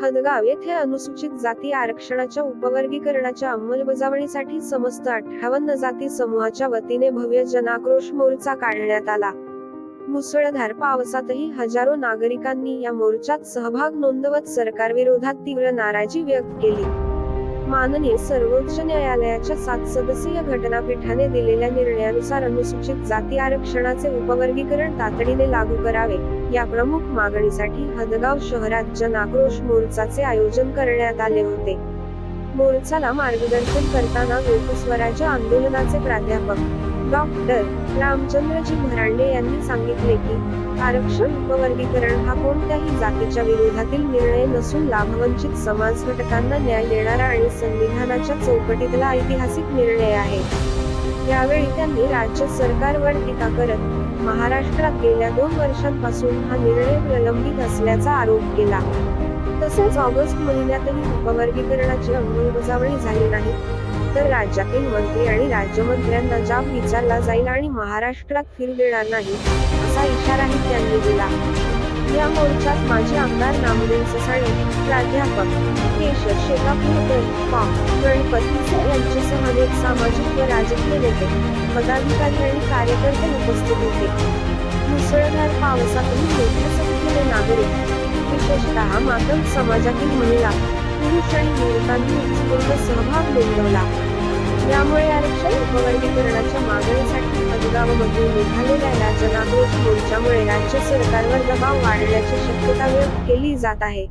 हदगाव येथे अनुसूचित जाती आरक्षणाच्या उपवर्गीकरणाच्या अंमलबजावणीसाठी समस्त 58 जाती समूहाच्या वतीने भव्य जनाक्रोश मोर्चा काढण्यात आला. मुसळधार पावसातही हजारो नागरिकांनी या मोर्चात सहभाग नोंदवत सरकारविरोधात तीव्र नाराजी व्यक्त केली. माननीय सर्वोच्च न्यायालयाच्या 7 सदस्यीय घटनापीठाने दिलेल्या निर्णयानुसार अनुसूचित जाती आरक्षणाचे उपवर्गीकरण तातडीने लागू करावे, या प्रमुख मागणीसाठी हदगाव शहरात जनाक्रोश मोर्चाचे आयोजन करण्यात आले होते. मोर्चाला मार्गदर्शन करताना लोकस्वराज्य आंदोलनाचे प्राध्यापक डॉक्टर रामचंद्रजी भरांडे यांनी सांगितले की, आरक्षण उपवर्गीकरण हा कोणत्याही जातीच्या विरोधातील निर्णय नसून लाभवंचित समाज घटकांना न्याय देणारा आणि संविधानाच्या चौकटीतला ऐतिहासिक निर्णय आहे. यावेळी त्यांनी राज्य सरकारवर टीका करत महाराष्ट्रात गेल्या 2 वर्षांपासून हा निर्णय प्रलंबित असल्याचा आरोप केला. तसेच ऑगस्ट महिन्यातही उपवर्गीकरणाची अंमलबजावणी झाली नाही तर राज्यातील मंत्री आणि राज्यमंत्र्यांना जाब विचारला जाईल आणि महाराष्ट्रात फिरू देणार नाही, असा इशाराही त्यांनी दिला. या मोर्चात माजी आमदार नामदेव ससाणे, प्राध्यापक केशर शेकापूरकर, पॉ. गणपत यांच्यासह अनेक सामाजिक व राजकीय नेते, पदाधिकारी आणि कार्यकर्ते उपस्थित होते. मुसळधार पावसातही मोठ्या संख्येने नागरिक, विशेषतः मातंग समाजातील महिला, पुरुष आणि युवकांनी उत्स्फूर्त सहभाग नोंदवला. यामुळे आरक्षण उपवर्गीकरणाच्या मागणीसाठी हदगावमध्ये निघालेल्या या जनाक्रोश मोर्चामुळे राज्य सरकारवर दबाव वाढण्याची शक्यता व्यक्त केली जात आहे.